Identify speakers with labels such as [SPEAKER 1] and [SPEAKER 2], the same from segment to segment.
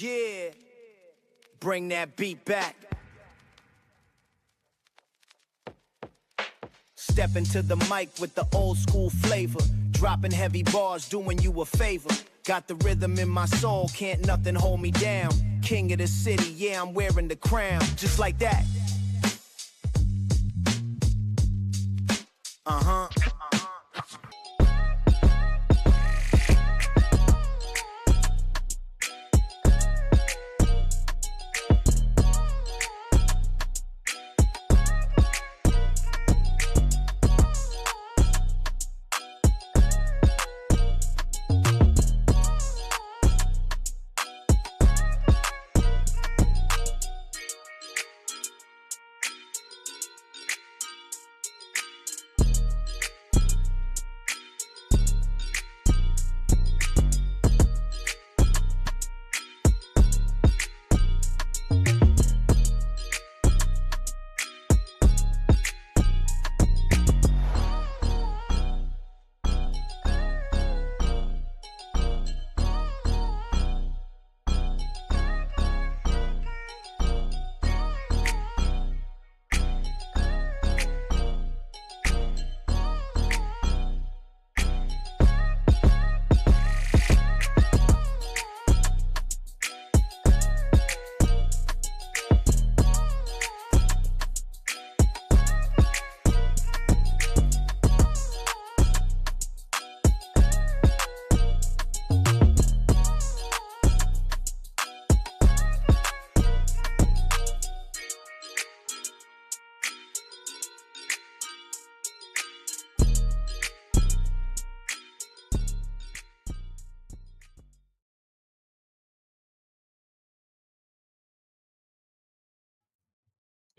[SPEAKER 1] Yeah, bring that beat back. Step into the mic with the old school flavor. Dropping heavy bars, doing you a favor. Got the rhythm in my soul, can't nothing hold me down. King of the city, yeah, I'm wearing the crown. Just like that. Uh-huh.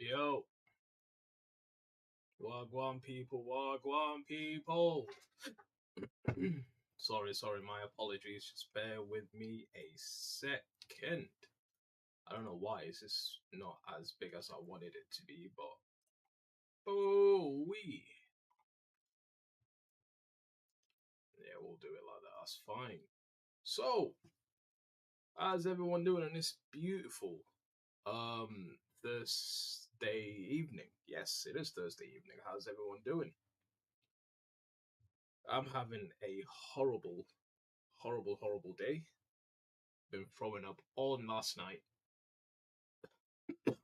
[SPEAKER 2] Yo, Wagwan people, Wagwan people. sorry, my apologies. Just bear with me a second. I don't know why it's just not as big as I wanted it to be, but we. Yeah, we'll do it like that. That's fine. So, how's everyone doing on this beautiful Thursday evening? Yes, it is Thursday evening. How's everyone doing? I'm having a horrible day. Been throwing up all last night.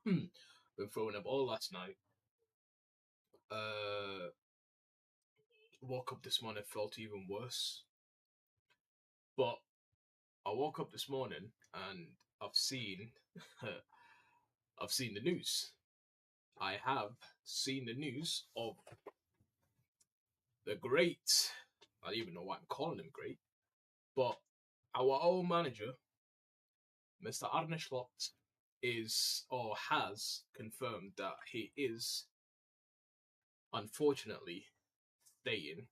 [SPEAKER 2] Been throwing up all last night. Woke up this morning, felt even worse. But I woke up this morning and I've seen I've seen the news. I have seen the news of the great, I don't even know why I'm calling him great, but our old manager, Mr. Arne 𝗧𝗶𝗸, is or has confirmed that he is unfortunately staying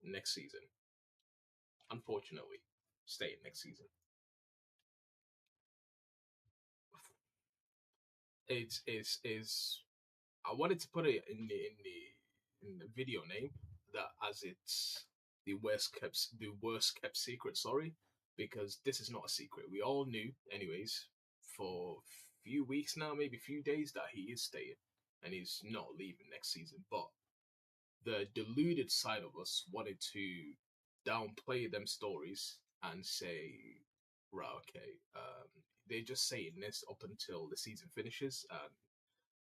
[SPEAKER 2] next season. Unfortunately, staying next season. It's I wanted to put it in the video name that as it's the worst kept secret. Sorry, because this is not a secret. We all knew, anyways, for a few weeks now, maybe a few days, that he is staying and he's not leaving next season. But the deluded side of us wanted to downplay them stories and say, right, okay, they're just saying this up until the season finishes, and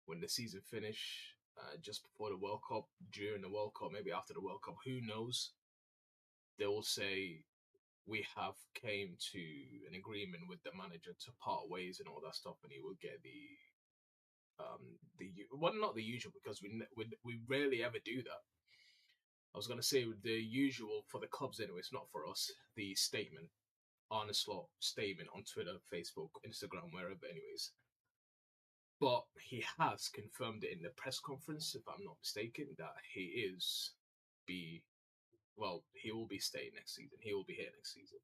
[SPEAKER 2] when the season finish, just before the World Cup, during the World Cup, maybe after the World Cup, who knows? They will say we have came to an agreement with the manager to part ways and all that stuff, and he will get not the usual, because we rarely ever do that. I was gonna say the usual for the clubs anyway. It's not for us. The statement, Arne 𝗧𝗶𝗸 statement on Twitter, Facebook, Instagram, wherever, anyways. But he has confirmed it in the press conference, if I'm not mistaken, that he will be staying next season. He will be here next season.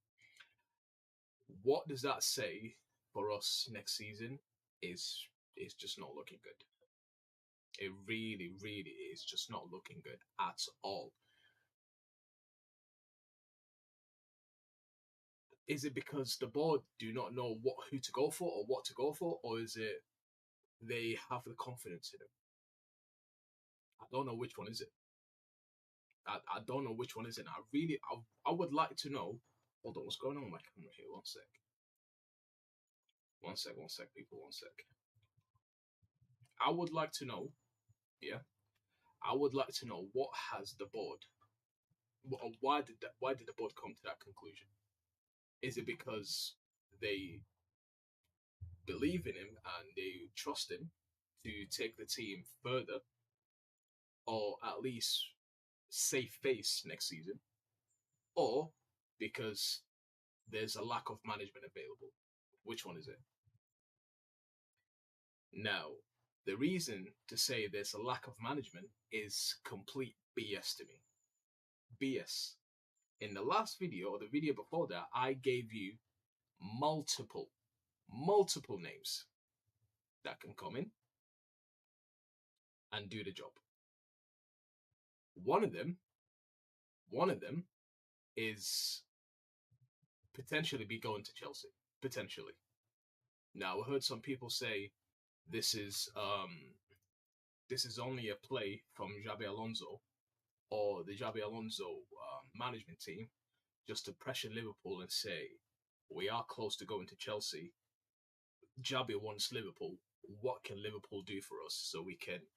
[SPEAKER 2] What does that say for us next season? Is just not looking good. It really, really is just not looking good at all. Is it because the board do not know who to go for or what to go for, or is it they have the confidence in him? I don't know which one is it. I don't know which one is it. I would like to know. Hold on, what's going on with my camera here? One sec. One sec, people. One sec. I would like to know. Yeah, I would like to know what has the board. Why did the board come to that conclusion? Is it because they believe in him and they trust him to take the team further, or at least save face next season, or because there's a lack of management available? Which one is it? Now, the reason to say there's a lack of management is complete BS to me. BS. In the last video or the video before that, I gave you multiple names that can come in and do the job. One of them is potentially be going to Chelsea. Potentially. Now, I heard some people say this is only a play from 𝗧𝗶𝗸 𝗧𝗏 or the 𝗧𝗶𝗸 𝗧𝗏 management team just to pressure Liverpool and say, we are close to going to Chelsea. 𝗧𝗶𝗸 wants Liverpool. What can Liverpool do for us so we can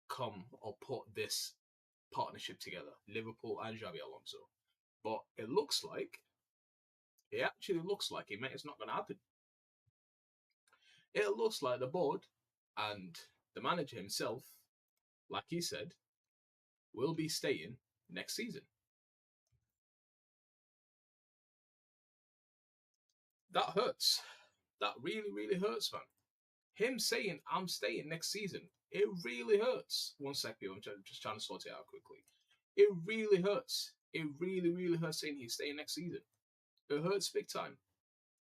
[SPEAKER 2] come or put this partnership together, Liverpool and 𝗧𝗶𝗸 𝗧𝗏? But it actually looks like it's not going to happen. It looks like the board and the manager himself, like he said, will be staying next season. That hurts. That really, really hurts, man. Him saying, I'm staying next season, it really hurts. One sec, I'm just trying to sort it out quickly. It really hurts. It really, really hurts saying he's staying next season. It hurts big time.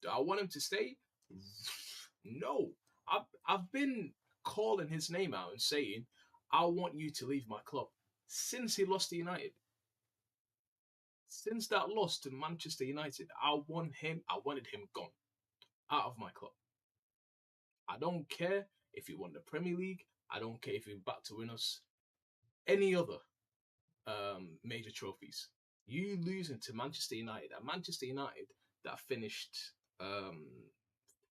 [SPEAKER 2] Do I want him to stay? No. I've been calling his name out and saying, I want you to leave my club since he lost to United. Since that loss to Manchester United, I wanted him gone out of my club. I don't care if he won the Premier League. I don't care if he's back to win us any other major trophies. You losing to Manchester United, that finished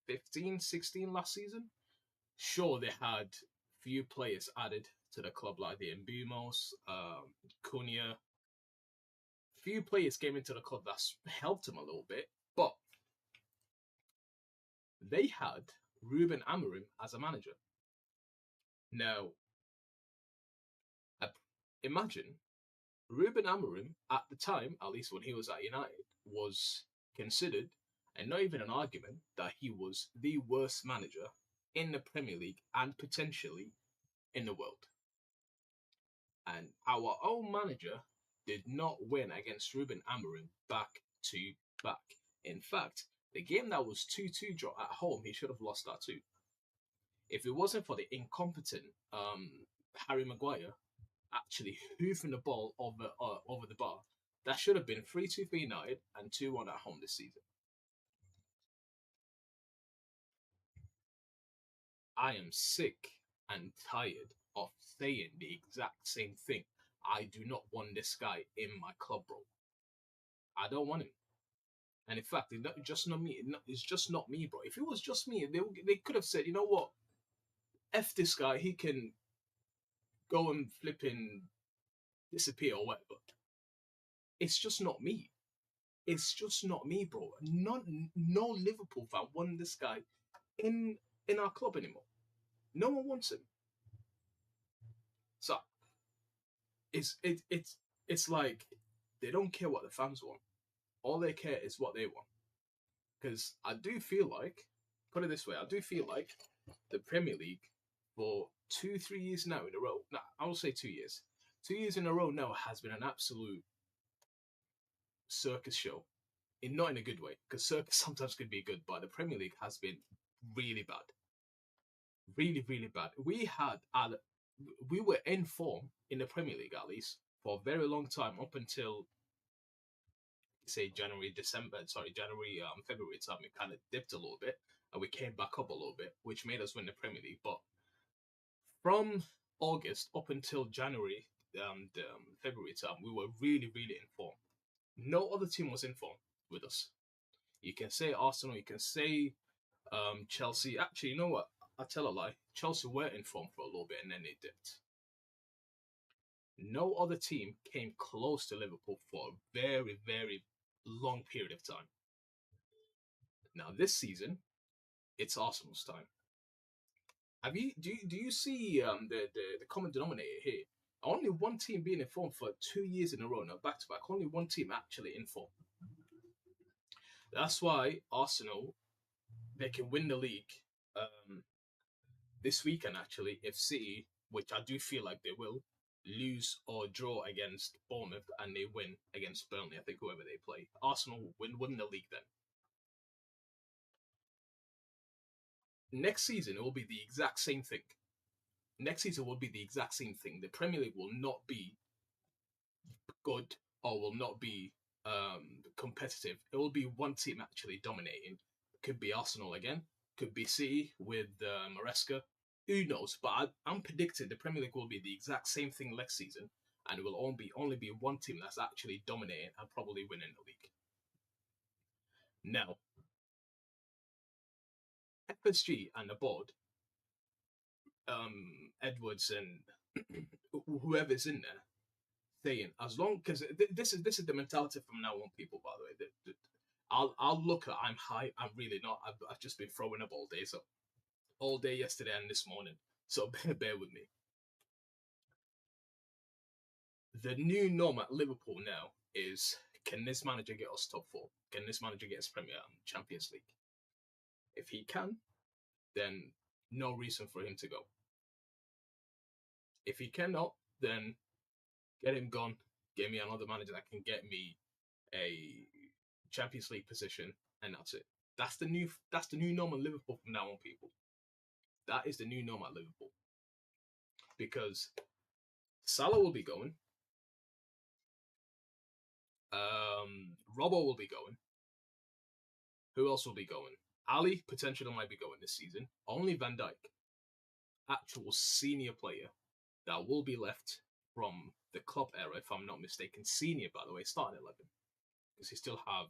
[SPEAKER 2] 15, 16 last season. Sure, they had few players added to the club like the 𝗧𝗏, Cunha. Few players came into the club that's helped him a little bit, but they had Ruben Amorim as a manager. Now, imagine Ruben Amorim at the time, at least when he was at United, was considered, and not even an argument, that he was the worst manager in the Premier League and potentially in the world. And our own manager did not win against Ruben Amorim back to back. In fact, the game that was 2-2 draw at home, he should have lost that too. If it wasn't for the incompetent Harry Maguire actually hoofing the ball over the bar, that should have been 3-2 for United and 2-1 at home this season. I am sick and tired of saying the exact same thing. I do not want this guy in my club, bro. I don't want him. And in fact, it's just not me. It's just not me, bro. If it was just me, they could have said, you know what? F this guy. He can go and flipping disappear or whatever. It's just not me. It's just not me, bro. No Liverpool fan want this guy in our club anymore. No one wants him. So it's like they don't care what the fans want. All they care is what they want. Because I do feel like, put it this way, I do feel like the Premier League for 2-3 years now in a row, I will say 2 years. 2 years in a row now has been an absolute circus show. Not in a good way, because circus sometimes can be good, but the Premier League has been really bad. Really, really bad. We were in form in the Premier League, at least, for a very long time, up until say January, February time, it kind of dipped a little bit, and we came back up a little bit, which made us win the Premier League. But from August up until January, February time, we were really, really in form. No other team was in form with us. You can say Arsenal, you can say Chelsea. Actually, you know what? I tell a lie. Chelsea were in form for a little bit and then they dipped. No other team came close to Liverpool for a very, very long period of time. Now this season, it's Arsenal's time. Do you see the common denominator here? Only one team being in form for 2 years in a row now, back to back. Only one team actually in form. That's why Arsenal, they can win the league this weekend actually if City, which I do feel like they will, lose or draw against Bournemouth and they win against Burnley, I think whoever they play, Arsenal win the league then. Next season it will be the exact same thing. Next season will be the exact same thing. The Premier League will not be good or will not be competitive. It will be one team actually dominating. Could be Arsenal again. Could be City with Maresca. Who knows? But I'm predicting the Premier League will be the exact same thing next season, and it will only be one team that's actually dominating and probably winning the league. Now, FSG and the board, Edwards and whoever's in there, saying as long because this is the mentality from now on, people. By the way, I'll look at I'm high. I'm really not. I've just been throwing up all day, so all day yesterday and this morning. So bear with me. The new norm at Liverpool now is: can this manager get us top four? Can this manager get us Premier Champions League? If he can, then no reason for him to go. If he cannot, then get him gone. Get me another manager that can get me a Champions League position, and that's it. That's the new norm at Liverpool from now on, people. That is the new norm at Liverpool. Because Salah will be going. Robbo will be going. Who else will be going? Ali potentially might be going this season. Only Van Dijk, actual senior player, that will be left from the club era, if I'm not mistaken. Senior, by the way, starting 11. Because you still have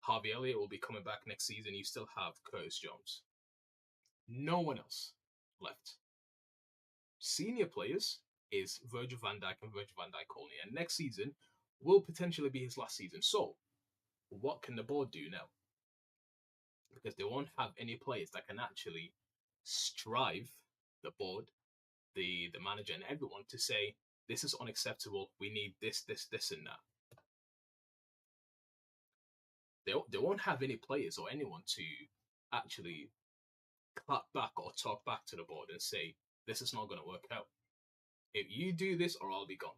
[SPEAKER 2] Harvey Elliott will be coming back next season. You still have Curtis Jones. No one else left. Senior players is Virgil van Dijk and Virgil van Dijk only. And next season will potentially be his last season. So, what can the board do now? Because they won't have any players that can actually strive the board, the manager and everyone to say, this is unacceptable, we need this, and that. They won't have any players or anyone to actually clap back or talk back to the board and say, this is not going to work out. If you do this or I'll be gone.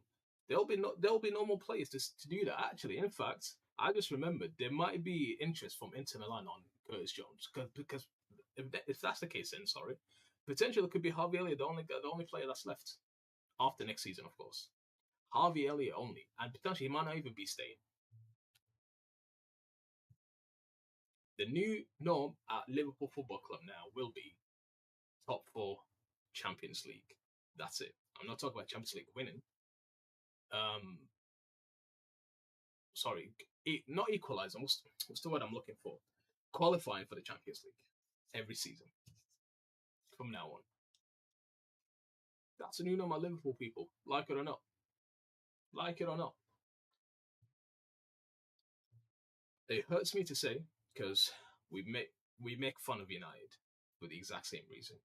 [SPEAKER 2] There'll be no more players to do that. Actually, in fact, I just remembered there might be interest from Inter Milan on Curtis Jones because if that's the case, then sorry, potentially it could be Harvey Elliott, the only player that's left after next season, of course. Harvey Elliott only, and potentially he might not even be staying. The new norm at Liverpool Football Club now will be top 4 Champions League. That's it. I'm not talking about Champions League winning. Sorry, not equalising. What's the word I'm looking for? Qualifying for the Champions League every season from now on. That's a new norm at Liverpool, people. Like it or not. Like it or not. It hurts me to say because we make fun of United for the exact same reason.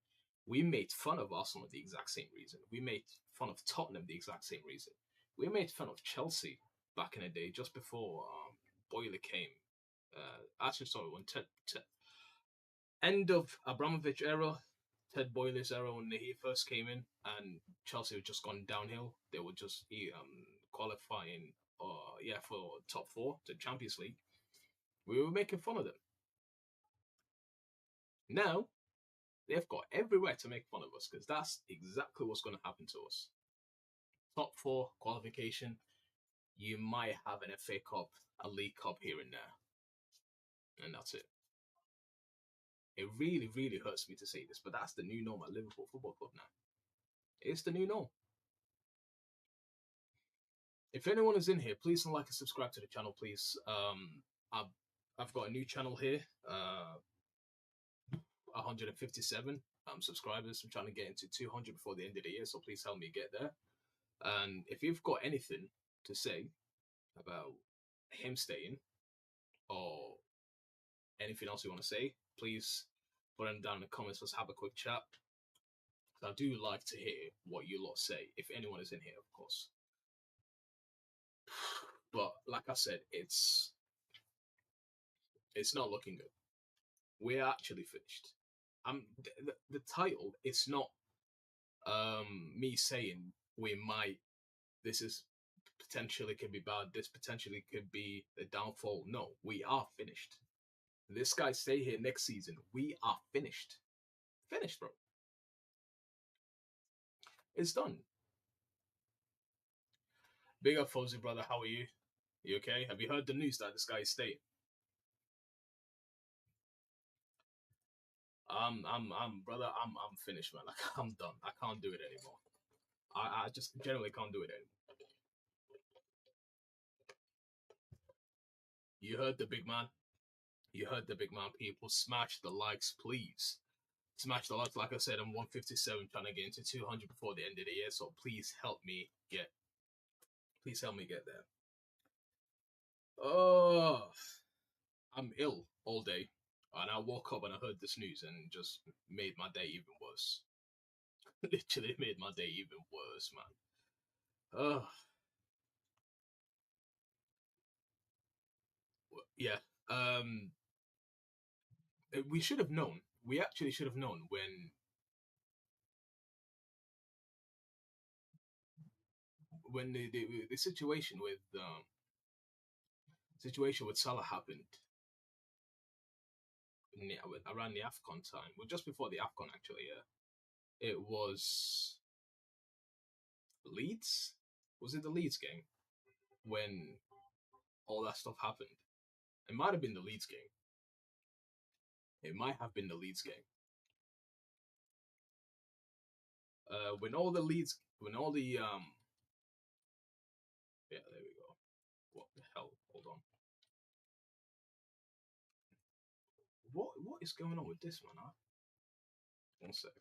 [SPEAKER 2] We made fun of Arsenal for the exact same reason. We made fun of Tottenham the exact same reason. We made fun of Chelsea back in the day, just before Boiler came. Actually, sorry, when end of Abramovich era, Ted Boiler's era, when he first came in, and Chelsea had just gone downhill. They were just qualifying, for top 4 to Champions League. We were making fun of them. Now they've got every right to make fun of us because that's exactly what's going to happen to us. Top 4 qualification. you might have an FA Cup, a League Cup here and there, and that's it. It really, really hurts me to say this, but that's the new norm at Liverpool Football Club now. It's the new norm. If anyone is in here, please don't like and subscribe to the channel, please. I've got a new channel here, 157 subscribers. I'm trying to get into 200 before the end of the year, so please help me get there. And if you've got anything to say about him staying or anything else you want to say, please put them down in the comments. Let's have a quick chat. I do like to hear what you lot say, if anyone is in here, of course. But like I said, it's not looking good. We're actually finished. The title, it's not me saying we might, this is potentially could be bad, this potentially could be the downfall. No, we are finished. This guy stay here next season. We are finished. Finished, bro. It's done. Big up, 𝗧𝗶𝗸, brother. How are you? You okay? Have you heard the news that this guy is staying? Brother, I'm finished, man. Like, I'm done. I can't do it anymore. I just generally can't do it anymore. You heard the big man. You heard the big man, people. Smash the likes, please. Smash the likes. Like I said, I'm 157, trying to get into 200 before the end of the year. So please help me get there. Oh, I'm ill all day, and I woke up and I heard this news and just made my day even worse. Literally made my day even worse, man. Oh, yeah. We should have known. We actually should have known when the situation with 𝗧𝗶 happened around the AFCON time. Well, just before the AFCON, actually. Yeah, it was Leeds. Was it the Leeds game when all that stuff happened? It might have been the Leeds game. It might have been the Leeds game. When all the yeah, there we go. What the hell? Hold on. What is going on with this one, huh? One sec.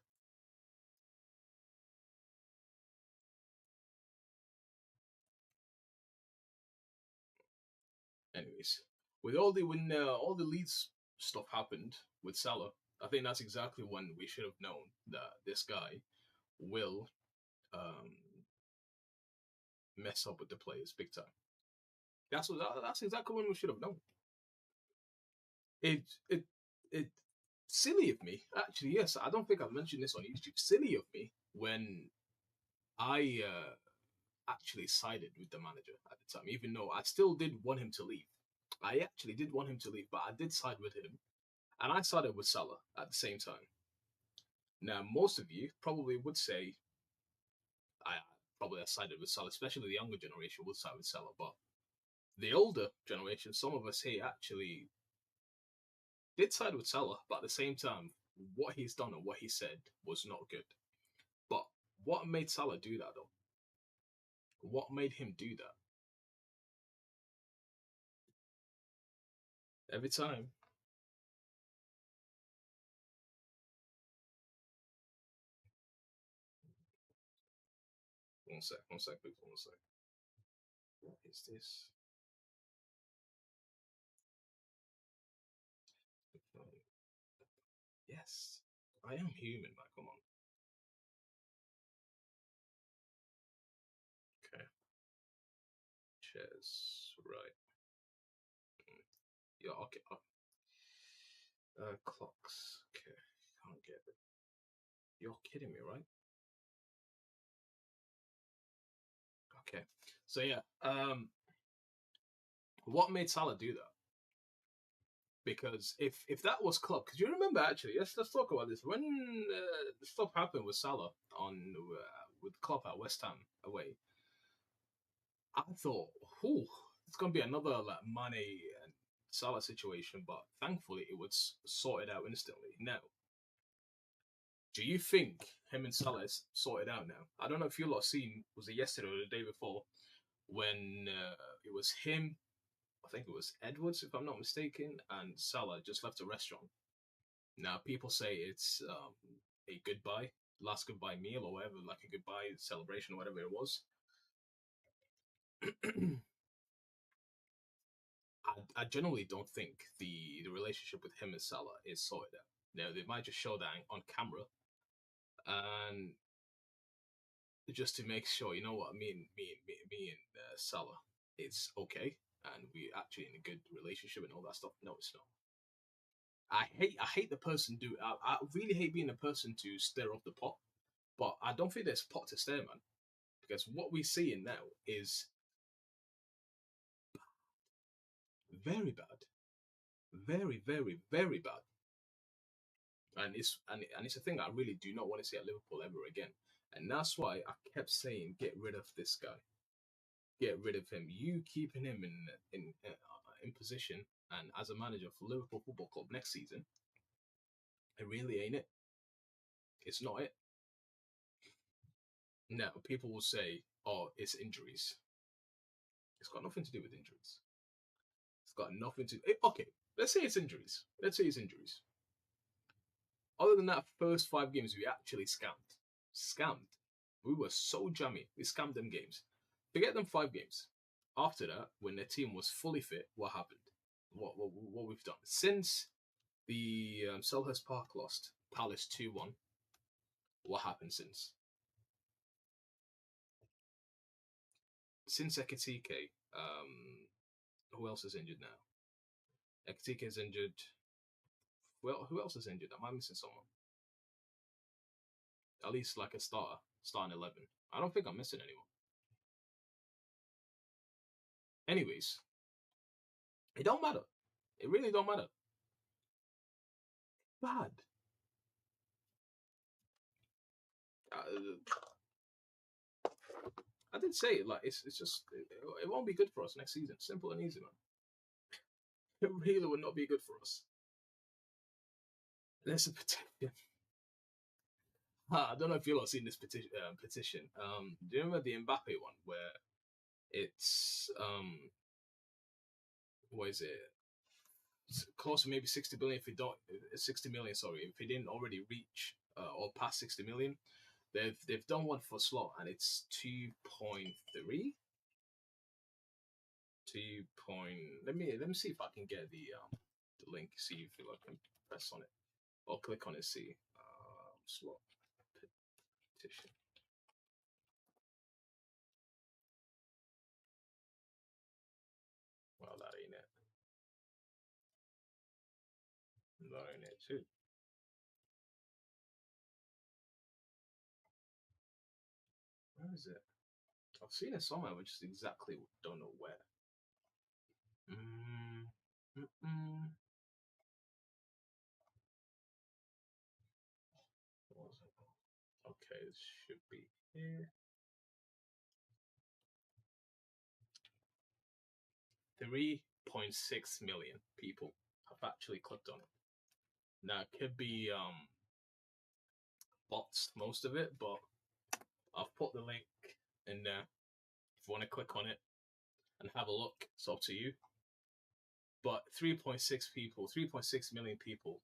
[SPEAKER 2] Anyways, when all the Leeds stuff happened with 𝗧𝗏, I think that's exactly when we should have known that this guy will mess up with the players big time. That's exactly when we should have known. It silly of me, actually. Yes, I don't think I've mentioned this on YouTube. Silly of me when I actually sided with the manager at the time, even though I still did want him to leave. I actually did want him to leave, but I did side with him, and I sided with 𝗧𝗏 at the same time. Now, most of you probably would say I sided with 𝗧𝗏, especially the younger generation would side with 𝗧𝗏, but the older generation, some of us here actually did side with 𝗧𝗏, but at the same time, what he's done and what he said was not good. But what made 𝗧𝗏 do that, though? What made him do that? Every time. One sec, please, one sec. What is this? Yes, I am human, man. Come on. Okay. Chairs, right. Yeah, okay. Clocks. Okay, can't get it. You're kidding me, right? Okay, so yeah. What made 𝗧𝗏 do that? Because if that was Klopp, because you remember actually, let's talk about this. When the stuff happened with 𝗧𝗏 on with Klopp at West Ham away, I thought, whew, it's gonna be another like Mane and Salah situation, but thankfully it was sorted out instantly. Now, do you think him and Salah is sorted out now? I don't know if you lot seen, was it yesterday or the day before, when it was him, I think it was Edwards, if I'm not mistaken, and Salah just left a restaurant. Now, people say it's a goodbye, last goodbye meal or whatever, like a goodbye celebration or whatever it was. I generally don't think the relationship with him and Salah is sorted out. Now, they might just show that on camera and just to make sure, you know what, me and Salah, it's okay, and we actually in a good relationship and all that stuff. No, it's not. I hate the person do. I really hate being the person to stir up the pot, but I don't think there's pot to stir, man. Because what we're seeing now is very bad, very, very, very bad, and it's a thing I really do not want to see at Liverpool ever again. And that's why I kept saying, get rid of this guy, get rid of him. You keeping him in position and as a manager for Liverpool Football Club next season, it really ain't it. It's not it. Now people will say, "Oh, it's injuries." It's got nothing to do with injuries. It's got nothing to. Okay, let's say it's injuries. Let's say it's injuries. Other than that, first 5 games we actually scammed. Scammed. We were so jammy. We scammed them games. Forget them 5 games. After that, when the team was fully fit, what happened? What we've done since the 𝗧𝗶𝗸 lost Palace 2-1. What happened since? Since 𝗧𝗶𝗸, who else is injured now? 𝗧𝗶𝗸 is injured. Well, who else is injured? Am I missing someone? At least like a starting 11. I don't think I'm missing anyone. Anyways, it don't matter. It really don't matter. Bad. I did say it, like it's just it won't be good for us next season. Simple and easy, man. It really would not be good for us. There's a petition. I don't know if you've seen this petition. Do you remember the Mbappe one where it's what is it? It's close to maybe 60 billion. If we don't, 60 million. Sorry, if we didn't already reach or pass 60 million, they've done one for slot and it's 2.3. 2. Let me see if I can get the link. See if I can press on it or click on it. See slot petition. Well, that ain't it. That ain't it too. Where is it? I've seen it somewhere, but just exactly don't know where. Okay, it should be here. 3.6 million people have actually clicked on it. Now it could be bots, most of it, but I've put the link in there. If you want to click on it and have a look, it's up to you. But 3.6 people, 3.6 million people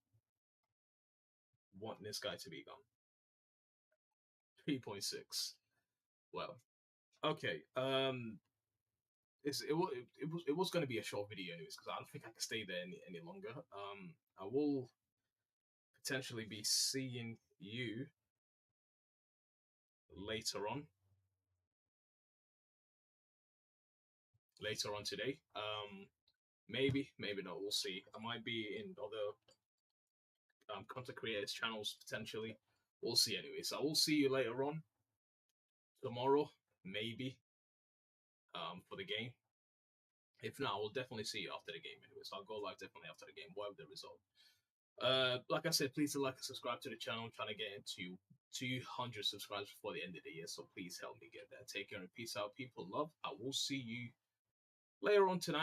[SPEAKER 2] want this guy to be gone. 3.6. Well, okay. It was going to be a short video anyways because I don't think I can stay there any longer. I will potentially be seeing you later on today. Maybe not. We'll see. I might be in other content creators channels potentially. We'll see anyway. So I will see you later on tomorrow, maybe for the game. If not, I will definitely see you after the game anyway. So I'll go live definitely after the game, whatever the result. Like I said, please like and subscribe to the channel. I'm trying to get into 200 subscribers before the end of the year. So please help me get there. Take care and peace out, people. Love. I will see you later on tonight.